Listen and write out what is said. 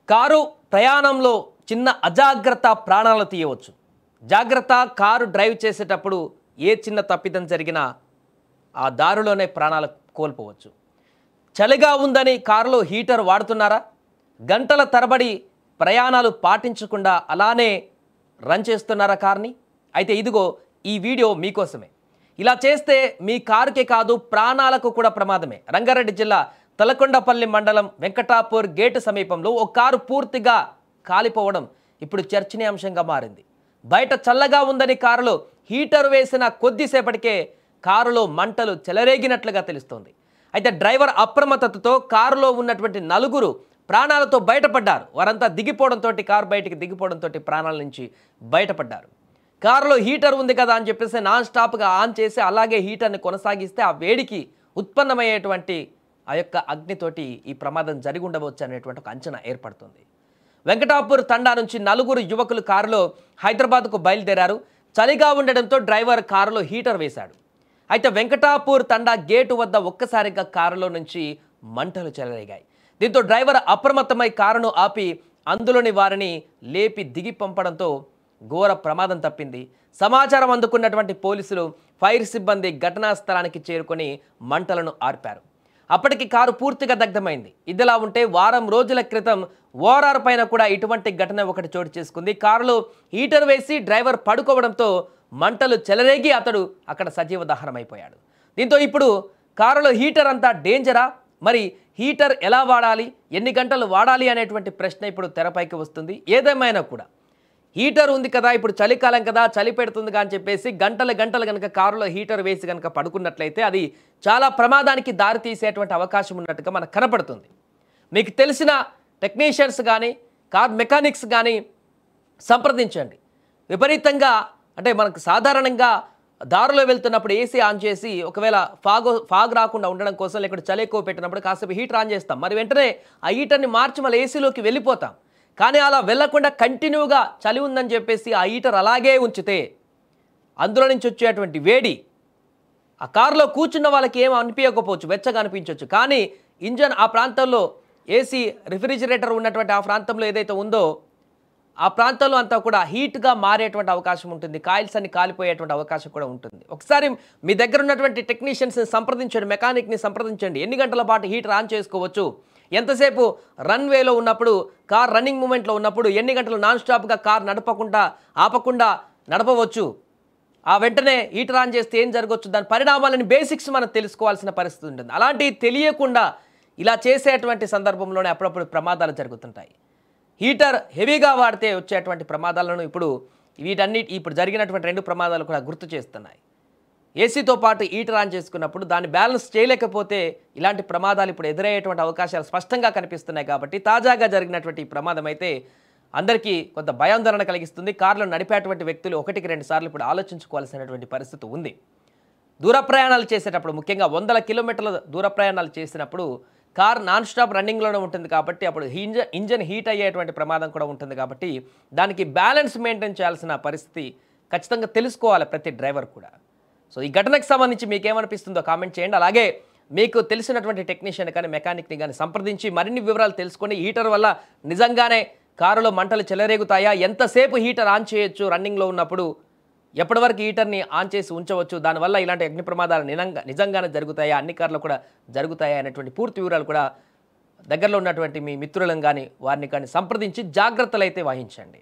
Car ప్రయాణంలో చిన్న అజాగ్రత్త ప్రాణాలు తీయవచ్చు. జాగ్రత్త, కారు డ్రైవ్ చేసేటప్పుడు ఏ చిన్న తప్పిదం జరిగినా ఆ దారిలోనే ప్రాణాలు కోల్పోవచ్చు. చలిగా ఉందని కారులో హీటర్ వాడుతున్నారా? గంటల తరబడి ప్రయాణాలు పాటించకుండా అలానే రన్ చేస్తున్నారా కార్ని? అయితే ఇదిగో ఈ వీడియో మీకోసమే. ఇలా చేస్తే మీ కారుకే కాదు ప్రాణాలకు కూడా ప్రమాదమే. రంగారెడ్డి జిల్లా తలకొండపల్లి మండలం వెంకటాపూర్ గేటు సమీపంలో ఓ కారు పూర్తిగా కాలిపోవడం ఇప్పుడు చర్చనీయాంశంగా మారింది. బయట చల్లగా ఉందని కారులో హీటర్ వేసిన కొద్దిసేపటికే కారులో మంటలు చెలరేగినట్లుగా తెలుస్తోంది. అయితే డ్రైవర్ అప్రమత్తతతో కారులో ఉన్నటువంటి నలుగురు ప్రాణాలతో బయటపడ్డారు. వారంతా దిగిపోవడంతో, కారు బయటికి దిగిపోవడంతో ప్రాణాల నుంచి బయటపడ్డారు. కారులో హీటర్ ఉంది కదా అని చెప్పేసి నాన్ స్టాప్గా ఆన్ చేసి అలాగే హీటర్ని కొనసాగిస్తే ఆ వేడికి ఉత్పన్నమయ్యేటువంటి ఆ యొక్క అగ్నితోటి ఈ ప్రమాదం జరిగి ఉండవచ్చు అనేటువంటి ఒక అంచనా ఏర్పడుతుంది. వెంకటాపూర్ తండా నుంచి నలుగురు యువకులు కారులో హైదరాబాద్కు బయలుదేరారు. చలిగా ఉండడంతో డ్రైవర్ కారులో హీటర్ వేశాడు. అయితే వెంకటాపూర్ తండా గేటు వద్ద ఒక్కసారిగా కారులో నుంచి మంటలు చెలరేగాయి. దీంతో డ్రైవర్ అప్రమత్తమై కారును ఆపి అందులోని వారిని లేపి దిగి పంపడంతో ఘోర ప్రమాదం తప్పింది. సమాచారం అందుకున్నటువంటి పోలీసులు, ఫైర్ సిబ్బంది ఘటనా స్థలానికి చేరుకొని మంటలను ఆర్పారు. అప్పటికి కారు పూర్తిగా దగ్ధమైంది. ఇదిలా ఉంటే వారం రోజుల క్రితం ఓఆర్ఆర్ పైన కూడా ఇటువంటి ఘటన ఒకటి చోటు చేసుకుంది. కారులో హీటర్ వేసి డ్రైవర్ పడుకోవడంతో మంటలు చెలరేగి అతడు అక్కడ సజీవ దహనమైపోయాడు. దీంతో ఇప్పుడు కారులో హీటర్ అంతా డేంజరా? మరి హీటర్ ఎలా వాడాలి, ఎన్ని గంటలు వాడాలి అనేటువంటి ప్రశ్న ఇప్పుడు తెరపైకి వస్తుంది. ఏదేమైనా కూడా హీటర్ ఉంది కదా, ఇప్పుడు చలికాలం కదా, చలి పెడుతుందిగా అని చెప్పేసి గంటలు కనుక కారులో హీటర్ వేసి కనుక పడుకున్నట్లయితే అది చాలా ప్రమాదానికి దారి తీసేటువంటి అవకాశం ఉన్నట్టుగా మనకు కనపడుతుంది. మీకు తెలిసిన టెక్నీషియన్స్ కానీ కార్ మెకానిక్స్ కానీ సంప్రదించండి. విపరీతంగా అంటే మనకు సాధారణంగా దారిలో వెళ్తున్నప్పుడు ఏసీ ఆన్ చేసి ఒకవేళ ఫాగ్ రాకుండా ఉండడం కోసం లేకపోతే చలి ఎక్కువ పెట్టినప్పుడు కాసేపు హీటర్ ఆన్ చేస్తాం. మరి వెంటనే ఆ హీటర్ని మార్చి మళ్ళీ ఏసీలోకి వెళ్ళిపోతాం. కానీ అలా వెళ్ళకుండా కంటిన్యూగా చలి ఉందని చెప్పేసి ఆ హీటర్ అలాగే ఉంచితే అందులో నుంచి వచ్చేటువంటి వేడి ఆ కారులో కూర్చున్న వాళ్ళకి ఏం అనిపించకపోవచ్చు, వెచ్చగా అనిపించవచ్చు. కానీ ఇంజన్ ఆ ప్రాంతంలో ఏసీ రిఫ్రిజిరేటర్ ఉన్నటువంటి ఆ ప్రాంతంలో ఏదైతే ఉందో ఆ ప్రాంతంలో అంతా కూడా హీట్గా మారేటువంటి అవకాశం ఉంటుంది. కాయిల్స్ అన్ని కాలిపోయేటువంటి అవకాశం కూడా ఉంటుంది. ఒకసారి మీ దగ్గర ఉన్నటువంటి టెక్నీషియన్స్ని సంప్రదించండి, మెకానిక్ని సంప్రదించండి. ఎన్ని గంటల పాటు హీటర్ ఆన్ చేసుకోవచ్చు, ఎంతసేపు రన్వేలో ఉన్నప్పుడు, కార్ రన్నింగ్ మూమెంట్లో ఉన్నప్పుడు ఎన్ని గంటలు నాన్ స్టాప్గా కార్ ఆపకుండా నడపవచ్చు, ఆ వెంటనే హీటర్ ఆన్ చేస్తే ఏం జరగవచ్చు, దాని పరిణామాలని బేసిక్స్ మనం తెలుసుకోవాల్సిన పరిస్థితి ఉంటుంది. అలాంటివి తెలియకుండా ఇలా చేసేటువంటి సందర్భంలోనే అప్పుడప్పుడు ప్రమాదాలు జరుగుతుంటాయి. హీటర్ హెవీగా వాడితే వచ్చేటువంటి ప్రమాదాలను ఇప్పుడు జరిగినటువంటి 2 ప్రమాదాలు కూడా గుర్తు చేస్తున్నాయి. ఏసీతో పాటు హీటర్ ఆన్ చేసుకున్నప్పుడు దాన్ని బ్యాలెన్స్ చేయలేకపోతే ఇలాంటి ప్రమాదాలు ఇప్పుడు ఎదురయ్యేటువంటి అవకాశాలు స్పష్టంగా కనిపిస్తున్నాయి. కాబట్టి తాజాగా జరిగినటువంటి ఈ ప్రమాదం అయితే అందరికీ కొంత భయాందోళన కలిగిస్తుంది. కారులో నడిపేటువంటి వ్యక్తులు 1-2 సార్లు ఇప్పుడు ఆలోచించుకోవాల్సినటువంటి పరిస్థితి ఉంది. దూర ప్రయాణాలు చేసేటప్పుడు, ముఖ్యంగా 100 కిలోమీటర్ల దూర ప్రయాణాలు చేసినప్పుడు కార్ నాన్ స్టాప్ రన్నింగ్లోనే ఉంటుంది కాబట్టి అప్పుడు ఇంజన్ హీట్ అయ్యేటువంటి ప్రమాదం కూడా ఉంటుంది. కాబట్టి దానికి బ్యాలెన్స్ మెయింటైన్ చేయాల్సిన పరిస్థితి ఖచ్చితంగా తెలుసుకోవాలి ప్రతి డ్రైవర్ కూడా. సో ఈ ఘటనకు సంబంధించి మీకేమనిపిస్తుందో కామెంట్ చేయండి. అలాగే మీకు తెలిసినటువంటి టెక్నీషియన్ కానీ మెకానిక్ని కానీ సంప్రదించి మరిన్ని వివరాలు తెలుసుకొని హీటర్ వల్ల నిజంగానే కారులో మంటలు చెలరేగుతాయా, ఎంతసేపు హీటర్ ఆన్ చేయొచ్చు రన్నింగ్లో ఉన్నప్పుడు, ఎప్పటి వరకు హీటర్ని ఆన్ చేసి ఉంచవచ్చు, దానివల్ల ఇలాంటి అగ్ని ప్రమాదాలు నిజంగానే జరుగుతాయా, అన్ని కార్లు కూడా జరుగుతాయా అనేటువంటి పూర్తి వివరాలు కూడా దగ్గరలో ఉన్నటువంటి మీ మిత్రులను కానీ వారిని కానీ సంప్రదించి జాగ్రత్తలు అయితే వహించండి.